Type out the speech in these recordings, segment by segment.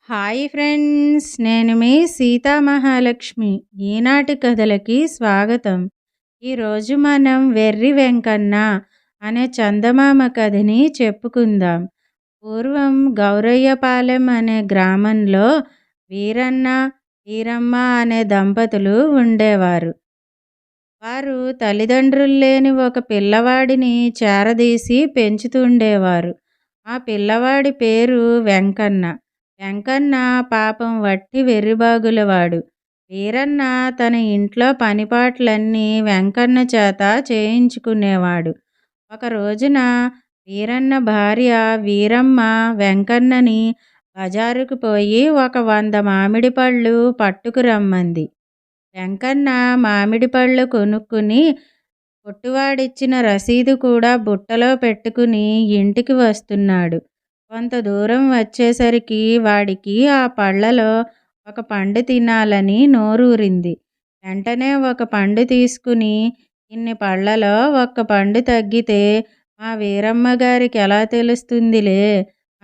Hi friends, నేను మీ సీతా మహాలక్ష్మి. ఈనాటి కథలకి స్వాగతం. ఈరోజు మనం వెర్రి వెంకన్న అనే చందమామ కథని చెప్పుకుందాం. పూర్వం గౌరయ్యపాలెం అనే గ్రామంలో వీరన్న, వీరమ్మ అనే దంపతులు ఉండేవారు. వారు తల్లిదండ్రులు లేని ఒక పిల్లవాడిని చేరదీసి పెంచుతుండేవారు. ఆ పిల్లవాడి పేరు వెంకన్న. వెంకన్న పాపం వట్టి వెర్రిబాగులవాడు. వీరన్న తన ఇంట్లో పనిపాట్లన్నీ వెంకన్న చేత చేయించుకునేవాడు. ఒక రోజున వీరన్న భార్య వీరమ్మ వెంకన్నని బజారుకు పోయి ఒక 100 మామిడి పళ్ళు పట్టుకురమ్మంది. వెంకన్న మామిడి పళ్ళు కొనుక్కుని కొట్టువాడిచ్చిన రసీదు కూడా బుట్టలో పెట్టుకుని ఇంటికి వస్తున్నాడు. కొంత దూరం వచ్చేసరికి వాడికి ఆ పళ్ళలో ఒక పండు తినాలని నోరూరింది. వెంటనే ఒక పండు తీసుకుని, ఇన్ని పళ్ళలో ఒక్క పండు తగ్గితే మా వీరమ్మ గారికి ఎలా తెలుస్తుందిలే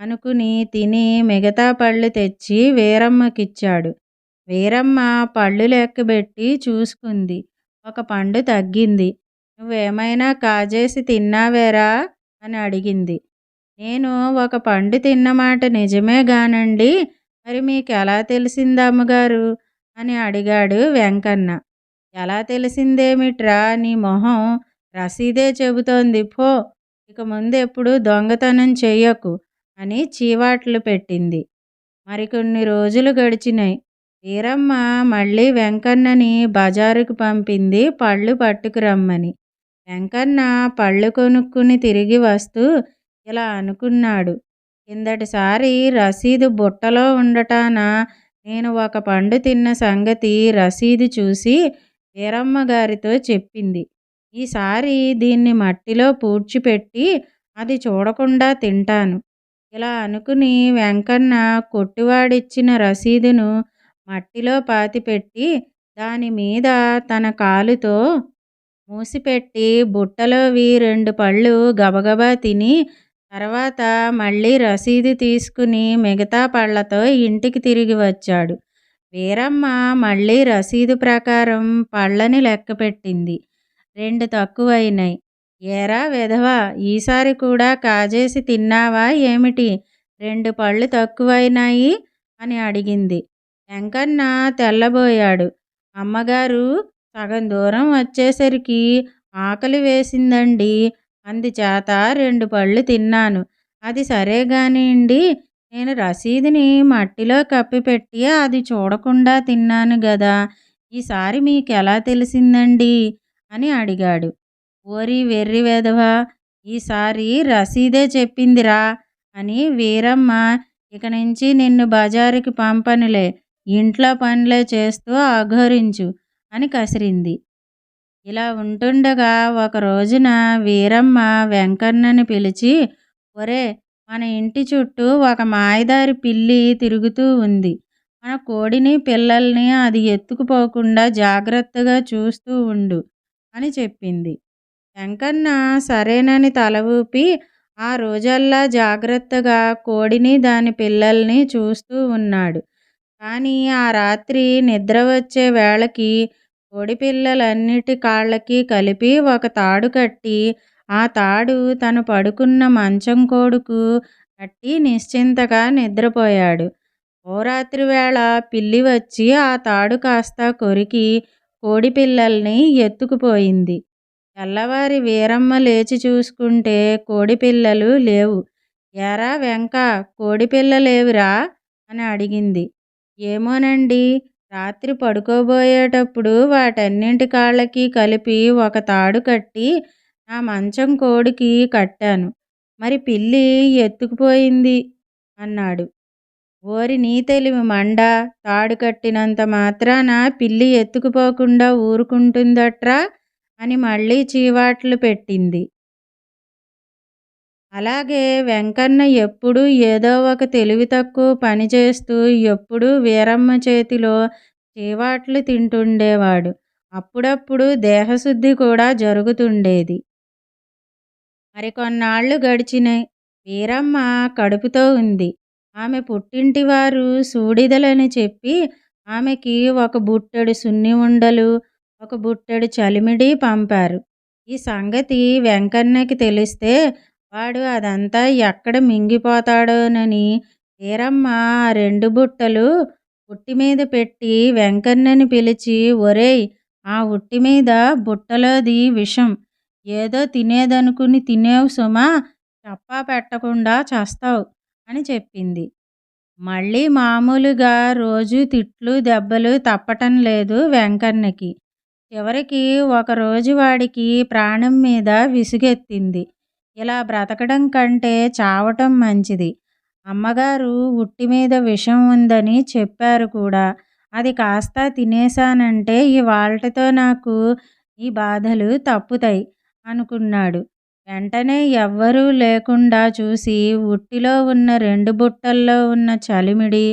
అనుకుని తిని మిగతా పళ్ళు తెచ్చి వీరమ్మకిచ్చాడు. వీరమ్మ పళ్ళు లెక్కబెట్టి చూసుకుంది. ఒక పండు తగ్గింది. నువ్వేమైనా కాజేసి తిన్నావేరా అని అడిగింది. నేను ఒక పండు తిన్నమాట నిజమే గానండి, మరి మీకెలా తెలిసింది అమ్మగారు అని అడిగాడు వెంకన్న. ఎలా తెలిసిందేమిట్రా, నీ మొహం రసీదే చెబుతోంది పో, ఇక ముందెప్పుడు దొంగతనం చెయ్యకు అని చీవాట్లు పెట్టింది. మరికొన్ని రోజులు గడిచినాయి. వీరమ్మ మళ్ళీ వెంకన్నని బజారుకు పంపింది పళ్ళు పట్టుకురమ్మని. వెంకన్న పళ్ళు కొనుక్కుని తిరిగి వస్తూ ఇలా అనుకున్నాడు. కిందటిసారి రసీదు బుట్టలో ఉండటాన నేను ఒక పండు తిన్న సంగతి రసీదు చూసి వీరమ్మ గారితో చెప్పింది. ఈసారి దీన్ని మట్టిలో పూడ్చిపెట్టి అది చూడకుండా తింటాను. ఇలా అనుకుని వెంకన్న కొట్టువాడిచ్చిన రసీదును మట్టిలో పాతిపెట్టి దాని మీద తన కాలుతో మూసిపెట్టి బుట్టలోవి 2 పళ్ళు గబగబా తిని తర్వాత మళ్ళీ రసీదు తీసుకుని మిగతా పళ్ళతో ఇంటికి తిరిగి వచ్చాడు. వీరమ్మ మళ్ళీ రసీదు ప్రకారం పళ్ళని లెక్కపెట్టింది. 2 తక్కువైనాయి. ఏరా వెధవా, ఈసారి కూడా కాజేసి తిన్నావా ఏమిటి? 2 పళ్ళు తక్కువైనాయి అని అడిగింది. వెంకన్న తెల్లబోయాడు. అమ్మగారు, సగం దూరం వచ్చేసరికి ఆకలి వేసిందండి, అందుచేత 2 పళ్ళు తిన్నాను. అది సరే గానియండి, నేను రసీదుని మట్టిలో కప్పిపెట్టి అది చూడకుండా తిన్నాను గదా, ఈసారి మీకెలా తెలిసిందండి అని అడిగాడు. ఓరి వెర్రి వెధవా, ఈసారి రసీదే చెప్పిందిరా అని వీరమ్మ ఇక నుంచి నిన్ను బజారుకి పంపనులే, ఇంట్లో పనులే చేస్తూ అఘోరించు అని కసిరింది. ఇలా ఉంటుండగా ఒక రోజున వీరమ్మ వెంకన్నని పిలిచి, ఒరే, మన ఇంటి చుట్టూ ఒక మాయదారి పిల్లి తిరుగుతూ ఉంది. మన కోడిని పిల్లల్ని అది ఎత్తుకుపోకుండా జాగ్రత్తగా చూస్తూ ఉండు అని చెప్పింది. వెంకన్న సరేనని తల ఊపి ఆ రోజల్లా జాగ్రత్తగా కోడిని దాని పిల్లల్ని చూస్తూ ఉన్నాడు. కానీ ఆ రాత్రి నిద్ర వచ్చే వేళకి కోడిపిల్లలన్నిటి కాళ్ళకి కలిపి ఒక తాడు కట్టి ఆ తాడు తను పడుకున్న మంచం కోడుకు కట్టి నిశ్చింతగా నిద్రపోయాడు. ఓ రాత్రి వేళ పిల్లి వచ్చి ఆ తాడు కాస్త కొరికి కోడిపిల్లల్ని ఎత్తుకుపోయింది. తెల్లవారి వీరమ్మ లేచి చూసుకుంటే కోడిపిల్లలు లేవు. ఏరా వెంక, కోడిపిల్లలేవిరా అని అడిగింది. ఏమోనండి, రాత్రి పడుకోబోయేటప్పుడు వాటన్నింటి కాళ్ళకి కలిపి ఒక తాడు కట్టి నా మంచం కోడికి కట్టాను. మరి పిల్లి ఎత్తుకుపోయింది అన్నాడు. ఓరి నీ తెలివి మండ, తాడు కట్టినంత మాత్రాన పిల్లి ఎత్తుకుపోకుండా ఊరుకుంటుందట్రా అని మళ్ళీ చీవాట్లు పెట్టింది. అలాగే వెంకన్న ఎప్పుడూ ఏదో ఒక తెలివి తక్కువ పని చేస్తూ ఎప్పుడూ వీరమ్మ చేతిలో చీవాట్లు తింటుండేవాడు. అప్పుడప్పుడు దేహశుద్ధి కూడా జరుగుతుండేది. మరికొన్నాళ్ళు గడిచినాయి. వీరమ్మ కడుపుతో ఉంది. ఆమె పుట్టింటివారు సూడిదలని చెప్పి ఆమెకి ఒక బుట్టెడు సున్ని ఉండలు, ఒక బుట్టెడు చలిమిడి పంపారు. ఈ సంగతి వెంకన్నకి తెలిస్తే వాడు అదంతా ఎక్కడ మింగిపోతాడోనని వీరమ్మ ఆ 2 బుట్టలు ఉట్టి మీద పెట్టి వెంకన్నని పిలిచి, "ఒరేయ్! ఆ ఉట్టి మీద బుట్టలోది విషం. ఏదో తినేదనుకుని తినేవు సుమా! చెప్పా పెట్టకుండా చస్తావు" అని చెప్పింది. మళ్ళీ మామూలుగా రోజూ తిట్లు, దెబ్బలు తప్పటం లేదు వెంకన్నకి. చివరికి ఒకరోజు వాడికి ప్రాణం మీద విసుగెత్తింది. ఇలా బ్రతకడం కంటే చావటం మంచిది. అమ్మగారు ఉట్టి మీద విషం ఉందని చెప్పారు కూడా. అది కాస్త తినేశానంటే ఇవాల్టితో నాకు ఈ బాధలు తప్పుతాయి అనుకున్నాడు. వెంటనే ఎవ్వరూ లేకుండా చూసి ఉట్టిలో ఉన్న 2 బుట్టల్లో ఉన్న చలిమిడి,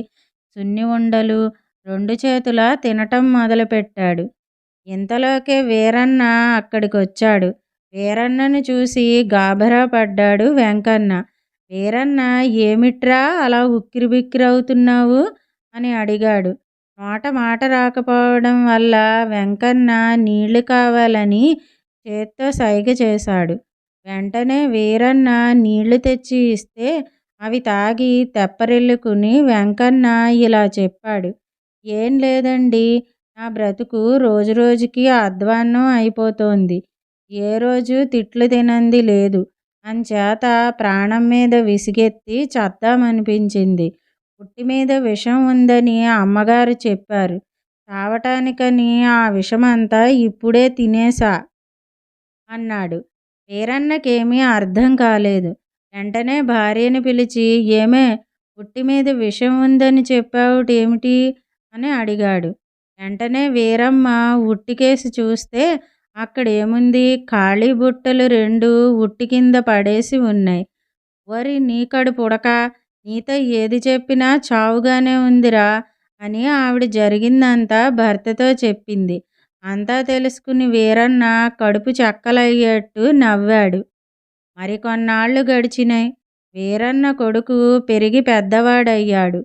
సున్ని ఉండలు 2 చేతులా తినటం మొదలుపెట్టాడు. ఇంతలోకే వీరన్న అక్కడికొచ్చాడు. వీరన్నని చూసి గాబరా పడ్డాడు వెంకన్న. వీరన్న, "ఏమిట్రా అలా ఉక్కిరిబిక్కిరవుతున్నావు" అని అడిగాడు. నోట మాట రాకపోవడం వల్ల వెంకన్న నీళ్లు కావాలని చేత్తో సైగ చేశాడు. వెంటనే వీరన్న నీళ్లు తెచ్చి ఇస్తే అవి తాగి తెప్పరిల్లుకుని వెంకన్న ఇలా చెప్పాడు. "ఏం లేదండీ, నా బ్రతుకు రోజురోజుకీ అధ్వాన్నం అయిపోతోంది. ఏ రోజు తిట్లు తినంది లేదు. అంచేత ప్రాణం మీద విసుగెత్తి చద్దామనిపించింది. ఉట్టి మీద విషం ఉందని అమ్మగారు చెప్పారు. చావటానికని ఆ విషమంతా ఇప్పుడే తినేశా" అన్నాడు. వీరన్నకేమీ అర్థం కాలేదు. వెంటనే భార్యని పిలిచి, "ఏమే, ఉట్టి మీద విషం ఉందని చెప్పావుటేమిటి" అని అడిగాడు. వెంటనే వీరమ్మ ఉట్టికేసి చూస్తే అక్కడేముంది, ఖాళీ బుట్టలు 2 ఉట్టి కింద పడేసి ఉన్నాయి. "ఓరి నీ కడుపుడకా! నీతో ఏది చెప్పినా చావుగానే ఉందిరా" అని ఆవిడ జరిగిందంతా భర్తతో చెప్పింది. అంతా తెలుసుకుని వీరన్న కడుపు చెక్కలయ్యేట్టు నవ్వాడు. మరికొన్నాళ్ళు గడిచినాయి. వీరన్న కొడుకు పెరిగి పెద్దవాడయ్యాడు.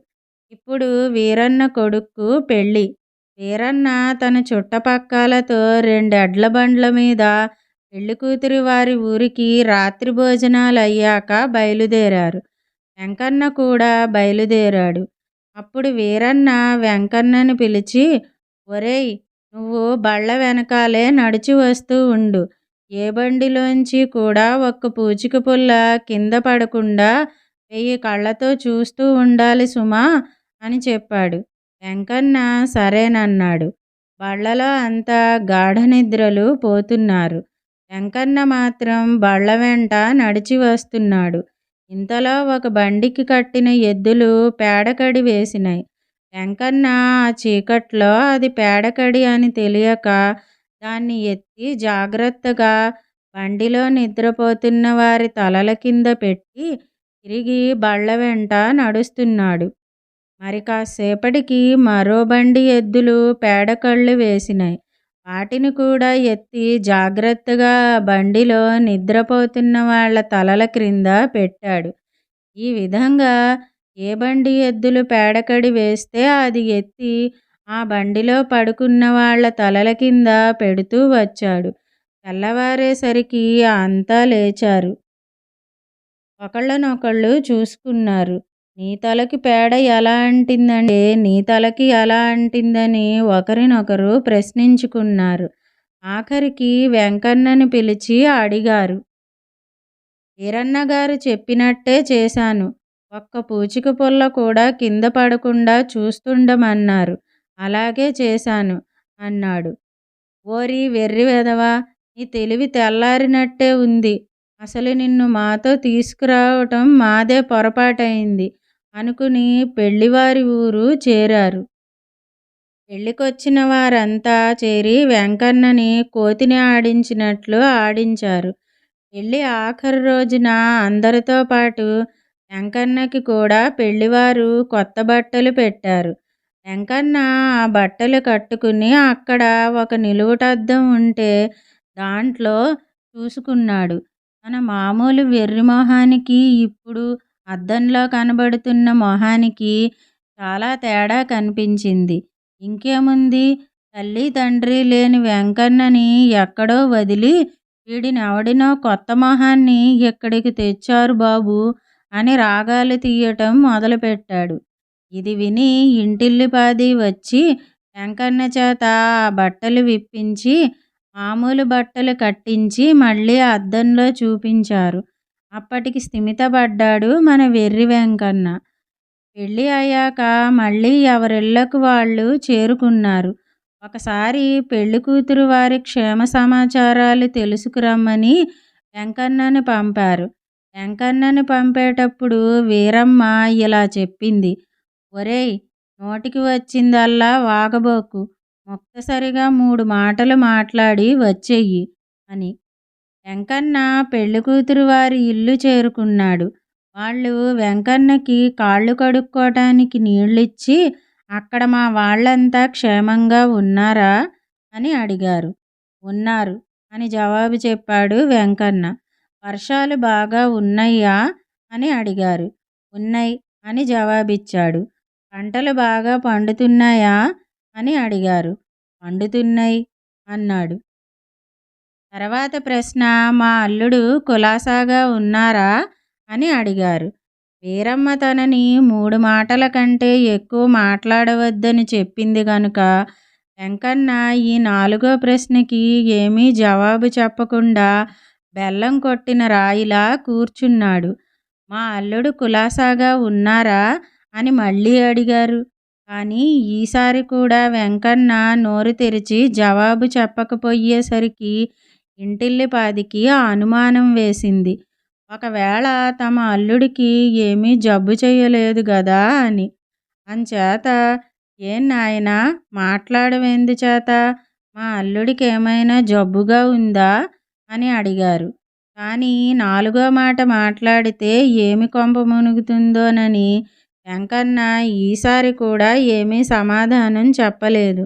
ఇప్పుడు వీరన్న కొడుక్కు పెళ్ళి. వీరన్న తన చుట్టపక్కలతో 2 ఎడ్ల బండ్ల మీద పెళ్ళికూతురి వారి ఊరికి రాత్రి భోజనాలయ్యాక బయలుదేరారు. వెంకన్న కూడా బయలుదేరాడు. అప్పుడు వీరన్న వెంకన్నని పిలిచి, "ఒరేయ్! నువ్వు బళ్ళ వెనకాలే నడిచి వస్తూ ఉండు. ఏ బండిలోంచి కూడా ఒక్క పూచిక పుల్ల కింద పడకుండా 1000 కళ్ళతో చూస్తూ ఉండాలి సుమా" అని చెప్పాడు. వెంకన్న సరేనన్నాడు. బళ్ళలో అంతా గాఢనిద్రలు పోతున్నారు. వెంకన్న మాత్రం బళ్ళ వెంట నడిచి వస్తున్నాడు. ఇంతలో ఒక బండికి కట్టిన ఎద్దులు పేడకడి వేసినాయి. వెంకన్న ఆ చీకట్లో అది పేడకడి అని తెలియక దాన్ని ఎత్తి జాగ్రత్తగా బండిలో నిద్రపోతున్న వారి తలల కింద పెట్టి తిరిగి బళ్ళ వెంట నడుస్తున్నాడు. మరి కాసేపటికి మరో బండి ఎద్దులు పేడకళ్ళు వేసినాయి. వాటిని కూడా ఎత్తి జాగ్రత్తగా బండిలో నిద్రపోతున్న వాళ్ళ తలల క్రింద పెట్టాడు. ఈ విధంగా ఏ బండి ఎద్దులు పేడకడి వేస్తే అది ఎత్తి ఆ బండిలో పడుకున్న వాళ్ళ తలల కింద పెడుతూ వచ్చాడు. తెల్లవారేసరికి అంతా లేచారు. ఒకళ్ళనొకళ్ళు చూసుకున్నారు. "నీ తలకి పేడ ఎలా అంటిందంటే నీ తలకి ఎలా అంటిందని" ఒకరినొకరు ప్రశ్నించుకున్నారు. ఆఖరికి వెంకన్నని పిలిచి అడిగారు. వీరన్నగారు చెప్పినట్టే చేశాను. ఒక్క పూచిక పుల్ల కూడా కింద పడకుండా చూస్తుండమన్నారు. అలాగే చేశాను అన్నాడు. "ఓరి వెర్రి వెధవా! నీ తెలివి తెల్లారినట్టే ఉంది. అసలు నిన్ను మాతో తీసుకురావటం మాదే పొరపాటయింది" అనుకుని పెళ్లివారి ఊరు చేరారు. పెళ్ళికొచ్చిన వారంతా చేరి వెంకన్నని కోతిని ఆడించినట్లు ఆడించారు. పెళ్ళి ఆఖరు రోజున అందరితో పాటు వెంకన్నకి కూడా పెళ్లివారు కొత్త బట్టలు పెట్టారు. వెంకన్న ఆ బట్టలు కట్టుకుని అక్కడ ఒక నిలువుటద్దం ఉంటే దాంట్లో చూసుకున్నాడు. తన మామూలు వెర్రి మొహానికి ఇప్పుడు అద్దంలో కనబడుతున్న మొహానికి చాలా తేడా కనిపించింది. ఇంకేముంది, తల్లి తండ్రి లేని వెంకన్నని ఎక్కడో వదిలి వీడినెవడినో కొత్త మొహాన్ని ఇక్కడికి తెచ్చారు బాబూ అని రాగాలు తీయటం మొదలుపెట్టాడు. ఇది విని ఇంటిల్లిపాది వచ్చి వెంకన్న చేత ఆ బట్టలు విప్పించి మామూలు బట్టలు కట్టించి మళ్ళీ అద్దంలో చూపించారు. అప్పటికి స్థిమితపడ్డాడు మన వెర్రి వెంకన్న. పెళ్ళి అయ్యాక మళ్ళీ ఎవరిళ్ళకు వాళ్ళు చేరుకున్నారు. ఒకసారి పెళ్ళికూతురు వారి క్షేమ సమాచారాలు తెలుసుకురమ్మని వెంకన్నని పంపారు. వెంకన్నని పంపేటప్పుడు వీరమ్మ ఇలా చెప్పింది: ఒరేయ్, నోటికి వచ్చిందల్లా వాగబోకు, ముక్తసరిగా 3 మాటలు మాట్లాడి వచ్చెయ్యి అని. వెంకన్న పెళ్ళికూతురు వారి ఇల్లు చేరుకున్నాడు. వాళ్ళు వెంకన్నకి కాళ్ళు కడుక్కోటానికి నీళ్ళిచ్చి, అక్కడ మా వాళ్ళంతా క్షేమంగా ఉన్నారా అని అడిగారు. ఉన్నారు అని జవాబు చెప్పాడు వెంకన్న. వర్షాలు బాగా ఉన్నయ్యా అని అడిగారు. ఉన్నయ్ అని జవాబిచ్చాడు. పంటలు బాగా పండుతున్నాయా అని అడిగారు. పండుతున్నయ్ అన్నాడు. తర్వాత ప్రశ్న, మా అల్లుడు కులాసాగా ఉన్నారా అని అడిగారు. వీరమ్మ తనని 3 మాటల కంటే ఎక్కువ మాట్లాడవద్దని చెప్పింది గనుక వెంకన్న ఈ 4వ ప్రశ్నకి ఏమీ జవాబు చెప్పకుండా బెల్లం కొట్టిన రాయిలా కూర్చున్నాడు. మా అల్లుడు కులాసాగా ఉన్నారా అని మళ్ళీ అడిగారు. కానీ ఈసారి కూడా వెంకన్న నోరు తెరిచి జవాబు చెప్పకపోయేసరికి ఇంటిల్లిపాదికి అనుమానం వేసింది. ఒకవేళ తమ అల్లుడికి ఏమీ జబ్బు చేయలేదు గదా అని. అంచేత, ఏం నాయనా మాట్లాడవెందుచేత, మా అల్లుడికి ఏమైనా జబ్బుగా ఉందా అని అడిగారు. కానీ 4వ మాట మాట్లాడితే ఏమి కొంప మునుగుతుందోనని వెంకన్న ఈసారి కూడా ఏమీ సమాధానం చెప్పలేదు.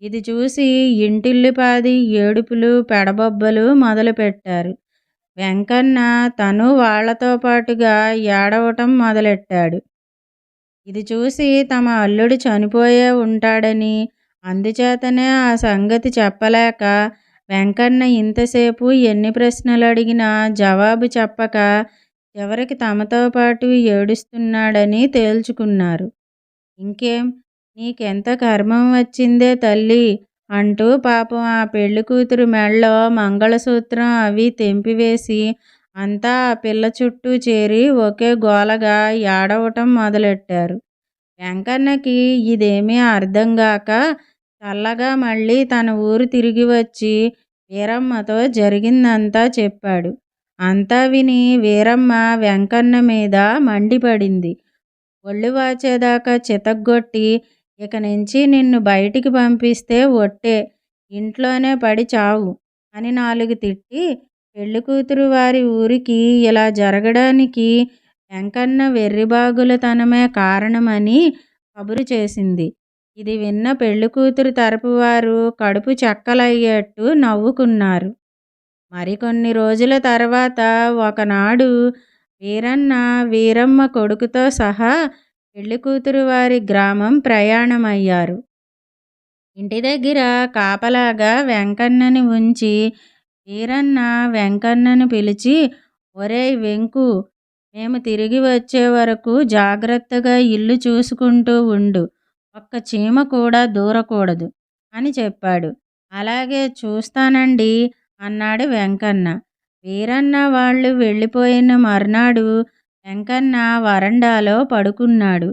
ఇది చూసి ఇంటిల్లిపాది ఏడుపులు పెడబొబ్బలు మొదలుపెట్టారు. వెంకన్న తను వాళ్లతో పాటుగా ఏడవటం మొదలెట్టాడు. ఇది చూసి తమ అల్లుడు చనిపోయే ఉంటాడని, అందుచేతనే ఆ సంగతి చెప్పలేక వెంకన్న ఇంతసేపు ఎన్ని ప్రశ్నలు అడిగినా జవాబు చెప్పక చివరికి తమతో పాటు ఏడుస్తున్నాడని తేల్చుకున్నారు. ఇంకేం, నీకెంత కర్మం వచ్చిందే తల్లి అంటూ పాపం ఆ పెళ్ళికూతురు మెళ్ళో మంగళసూత్రం అవి తెంపివేసి అంతా ఆ పిల్ల చుట్టూ చేరి ఒకే గోలగా ఏడవటం మొదలెట్టారు. వెంకన్నకి ఇదేమీ అర్థంగాక చల్లగా మళ్ళీ తన ఊరు తిరిగి వచ్చి వీరమ్మతో జరిగిందంతా చెప్పాడు. అంతా విని వీరమ్మ వెంకన్న మీద మండిపడింది. ఒళ్ళు వాచేదాకా చితగ్గొట్టి, ఇక నుంచి నిన్ను బయటికి పంపిస్తే ఒట్టే, ఇంట్లోనే పడి చావు అని 4 తిట్టి, పెళ్ళికూతురు వారి ఊరికి ఇలా జరగడానికి వెంకన్న వెర్రిబాగులతనమే కారణమని కబురు చేసింది. ఇది విన్న పెళ్ళికూతురు తరపు వారు కడుపు చెక్కలయ్యేట్టు నవ్వుకున్నారు. మరికొన్ని రోజుల తర్వాత ఒకనాడు వీరన్న వీరమ్మ కొడుకుతో సహా పెళ్ళికూతురు వారి గ్రామం ప్రయాణమయ్యారు. ఇంటి దగ్గర కాపలాగా వెంకన్నని ఉంచి వీరన్న వెంకన్నని పిలిచి, ఒరేయ్ వెంకు, మేము తిరిగి వచ్చే వరకు జాగ్రత్తగా ఇల్లు చూసుకుంటూ ఉండు, ఒక్క చీమ కూడా దూరకూడదు అని చెప్పాడు. అలాగే చూస్తానండి అన్నాడు వెంకన్న. వీరన్న వాళ్ళు వెళ్ళిపోయిన మర్నాడు వెంకన్న వరండాలో పడుకున్నాడు.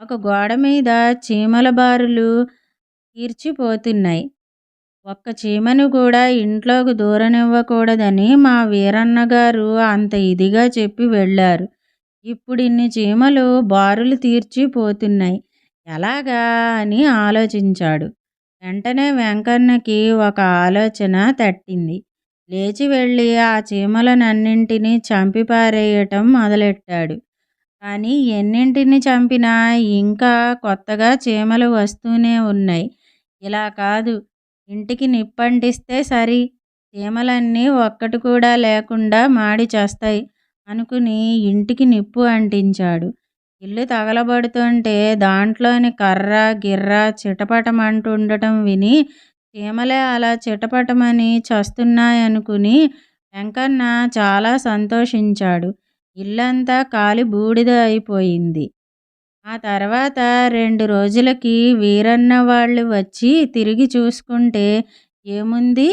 ఒక గోడ మీద చీమల బారులు తీర్చిపోతున్నాయి. ఒక్క చీమను కూడా ఇంట్లోకి దూరనివ్వకూడదని మా వీరన్నగారు అంత ఇదిగా చెప్పి వెళ్ళారు. ఇప్పుడిన్ని చీమలు బారులు తీర్చిపోతున్నాయి, ఎలాగా అని ఆలోచించాడు. వెంటనే వెంకన్నకి ఒక ఆలోచన తట్టింది. లేచి వెళ్ళి ఆ చీమలనన్నింటినీ చంపిపారేయటం మొదలెట్టాడు. కానీ ఎన్నింటిని చంపినా ఇంకా కొత్తగా చీమలు వస్తూనే ఉన్నాయి. ఇలా కాదు, ఇంటికి నిప్పంటిస్తే సరి, చీమలన్నీ ఒక్కటి కూడా లేకుండా మాడి చస్తాయి అనుకుని ఇంటికి నిప్పు అంటించాడు. ఇల్లు తగలబడుతుంటే దాంట్లోని కర్ర, గిర్ర చిటపటమంటుండటం విని చీమలే అలా చిటపటమని చస్తున్నాయనుకుని వెంకన్న చాలా సంతోషించాడు. ఇల్లంతా కాలి బూడిద అయిపోయింది. ఆ తర్వాత 2 రోజులకి వీరన్న వాళ్ళు వచ్చి తిరిగి చూసుకుంటే ఏముంది?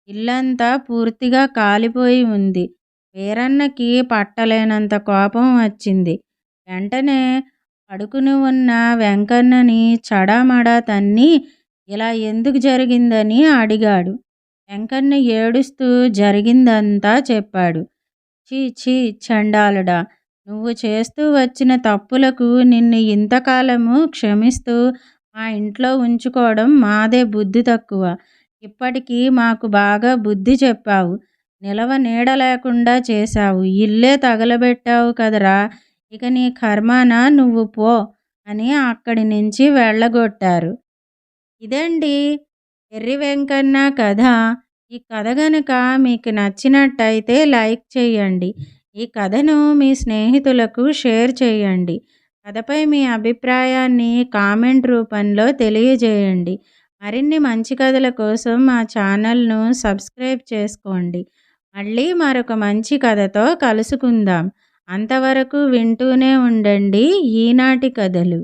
ఇల్లంతా పూర్తిగా కాలిపోయి ఉంది. వీరన్నకి పట్టలేనంత కోపం వచ్చింది. వెంటనే పడుకుని ఉన్న వెంకన్నని చడామడా తన్ని ఇలా ఎందుకు జరిగిందని అడిగాడు. వెంకన్న ఏడుస్తూ జరిగిందంతా చెప్పాడు. ఛీ! ఛీ! చండాలుడా! నువ్వు చేస్తూ వచ్చిన తప్పులకు నిన్ను ఇంతకాలము క్షమిస్తూ మా ఇంట్లో ఉంచుకోవడం మాదే బుద్ధి తక్కువ. ఇప్పటికి మాకు బాగా బుద్ధి చెప్పావు. నిలవ నీడ లేకుండా చేశావు. ఇల్లే తగలబెట్టావు కదరా! ఇక నీ కర్మాన నువ్వు పో అని అక్కడి నుంచి వెళ్ళగొట్టారు. ఇదండి ఎర్రి వెంకన్న కథ. ఈ కథ గనుక మీకు నచ్చినట్టయితే లైక్ చేయండి. ఈ కథను మీ స్నేహితులకు షేర్ చేయండి. కథపై మీ అభిప్రాయాన్ని కామెంట్ రూపంలో తెలియజేయండి. మరిన్ని మంచి కథల కోసం మా ఛానల్ను సబ్స్క్రైబ్ చేసుకోండి. మళ్ళీ మరొక మంచి కథతో కలుసుకుందాం. అంతవరకు వింటూనే ఉండండి ఈనాటి కథలు.